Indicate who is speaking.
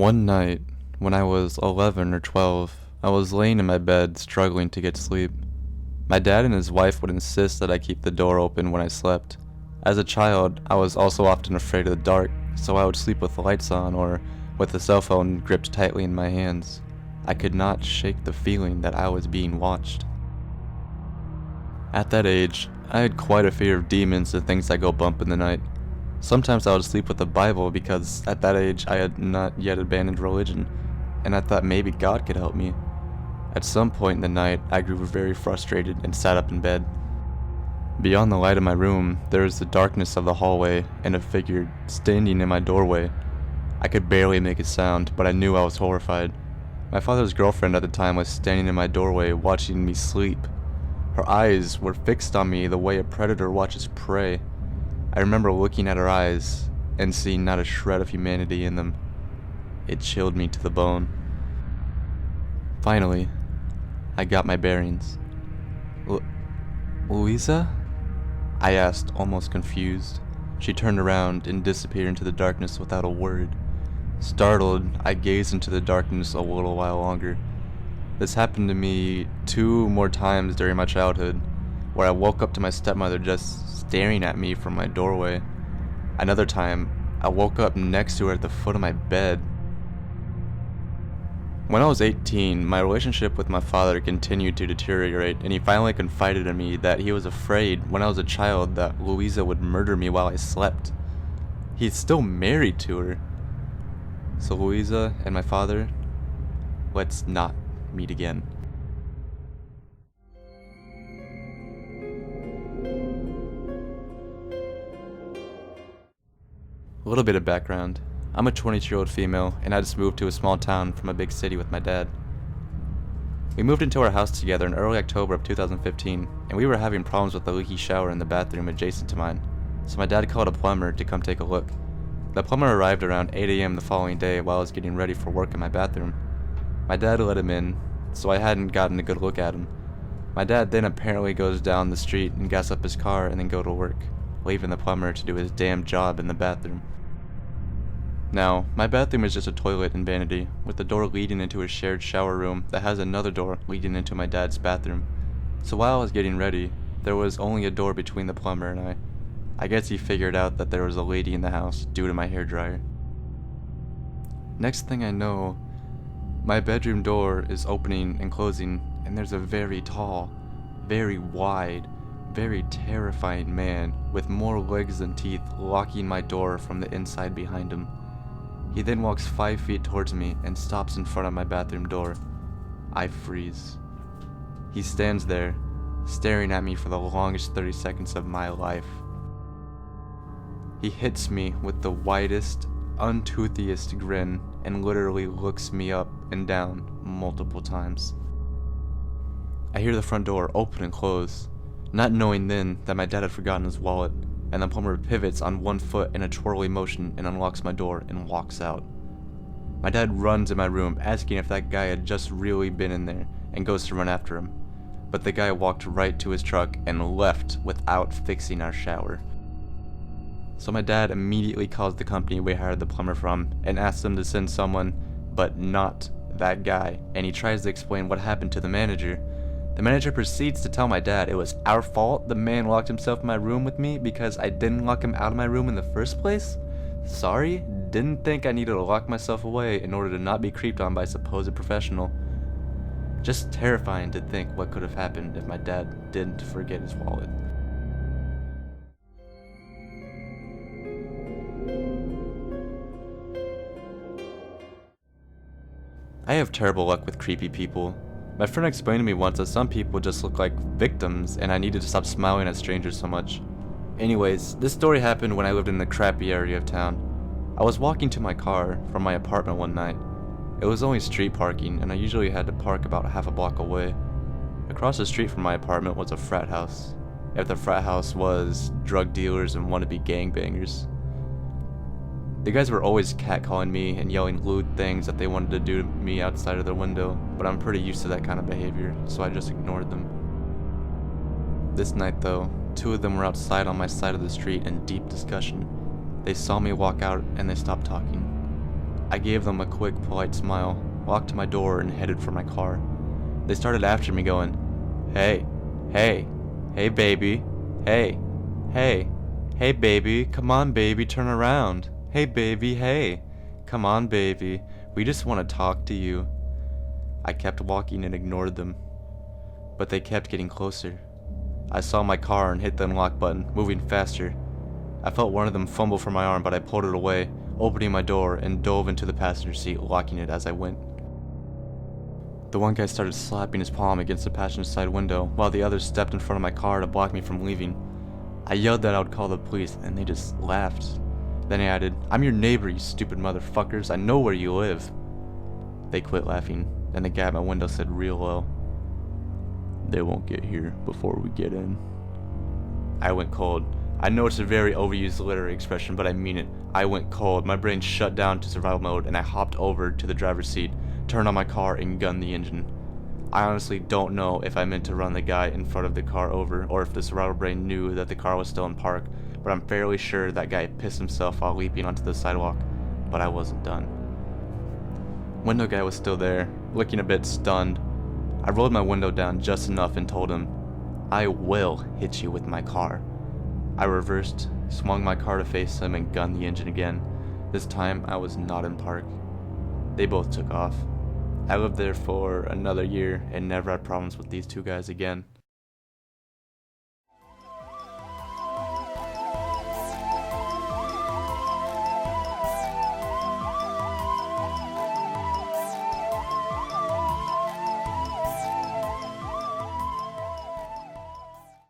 Speaker 1: One night, when I was 11 or 12, I was laying in my bed struggling to get sleep. My dad and his wife would insist that I keep the door open when I slept. As a child, I was also often afraid of the dark, so I would sleep with the lights on or with the cell phone gripped tightly in my hands. I could not shake the feeling that I was being watched. At that age, I had quite a fear of demons and things that go bump in the night. Sometimes I would sleep with the Bible because at that age I had not yet abandoned religion, and I thought maybe God could help me. At some point in the night, I grew very frustrated and sat up in bed. Beyond the light of my room, there was the darkness of the hallway and a figure standing in my doorway. I could barely make a sound, but I knew I was horrified. My father's girlfriend at the time was standing in my doorway watching me sleep. Her eyes were fixed on me the way a predator watches prey. I remember looking at her eyes and seeing not a shred of humanity in them. It chilled me to the bone. Finally, I got my bearings. Louisa? I asked, almost confused. She turned around and disappeared into the darkness without a word. Startled, I gazed into the darkness a little while longer. This happened to me 2 more times during my childhood, where I woke up to my stepmother just staring at me from my doorway. Another time, I woke up next to her at the foot of my bed. When I was 18, my relationship with my father continued to deteriorate, and he finally confided in me that he was afraid when I was a child that Louisa would murder me while I slept. He's still married to her. So Louisa and my father, let's not meet again. A little bit of background. I'm a 22-year-old female, and I just moved to a small town from a big city with my dad. We moved into our house together in early October of 2015, and we were having problems with the leaky shower in the bathroom adjacent to mine, so my dad called a plumber to come take a look. The plumber arrived around 8 a.m. the following day while I was getting ready for work in my bathroom. My dad let him in, so I hadn't gotten a good look at him. My dad then apparently goes down the street and gas up his car and then go to work, leaving the plumber to do his damn job in the bathroom. Now, my bathroom is just a toilet and vanity, with the door leading into a shared shower room that has another door leading into my dad's bathroom. So while I was getting ready, there was only a door between the plumber and I. I guess he figured out that there was a lady in the house due to my hairdryer. Next thing I know, my bedroom door is opening and closing, and there's a very tall, very wide, very terrifying man with more legs than teeth locking my door from the inside behind him. He then walks 5 feet towards me and stops in front of my bathroom door. I freeze. He stands there, staring at me for the longest 30 seconds of my life. He hits me with the widest, untoothiest grin and literally looks me up and down multiple times. I hear the front door open and close, not knowing then that my dad had forgotten his wallet, and the plumber pivots on 1 foot in a twirly motion and unlocks my door and walks out. My dad runs in my room asking if that guy had just really been in there and goes to run after him, but the guy walked right to his truck and left without fixing our shower. So my dad immediately calls the company we hired the plumber from and asks them to send someone, but not that guy, and he tries to explain what happened to the manager. The manager proceeds to tell my dad it was our fault the man locked himself in my room with me because I didn't lock him out of my room in the first place? Sorry, didn't think I needed to lock myself away in order to not be creeped on by a supposed professional. Just terrifying to think what could have happened if my dad didn't forget his wallet. I have terrible luck with creepy people. My friend explained to me once that some people just look like victims and I needed to stop smiling at strangers so much. Anyways, this story happened when I lived in the crappy area of town. I was walking to my car from my apartment one night. It was only street parking and I usually had to park about half a block away. Across the street from my apartment was a frat house. If the frat house was drug dealers and wannabe gangbangers. The guys were always catcalling me and yelling lewd things that they wanted to do to me outside of their window, but I'm pretty used to that kind of behavior, so I just ignored them. This night though, 2 of them were outside on my side of the street in deep discussion. They saw me walk out and they stopped talking. I gave them a quick, polite smile, walked to my door, and headed for my car. They started after me going, "Hey, hey, hey baby, hey, hey, hey baby, come on baby, turn around. Hey baby, hey, come on baby, we just want to talk to you." I kept walking and ignored them, but they kept getting closer. I saw my car and hit the unlock button, moving faster. I felt one of them fumble for my arm, but I pulled it away, opening my door, and dove into the passenger seat, locking it as I went. The one guy started slapping his palm against the passenger side window, while the others stepped in front of my car to block me from leaving. I yelled that I would call the police, and they just laughed. Then he added, "I'm your neighbor, you stupid motherfuckers. I know where you live." They quit laughing, and the guy at my window said real low, "They won't get here before we get in." I went cold. I know it's a very overused literary expression, but I mean it. I went cold. My brain shut down to survival mode, and I hopped over to the driver's seat, turned on my car, and gunned the engine. I honestly don't know if I meant to run the guy in front of the car over, or if the survival brain knew that the car was still in park, but I'm fairly sure that guy pissed himself while leaping onto the sidewalk, but I wasn't done. Window guy was still there, looking a bit stunned. I rolled my window down just enough and told him, "I will hit you with my car." I reversed, swung my car to face him, and gunned the engine again. This time, I was not in park. They both took off. I lived there for another year and never had problems with these two guys again.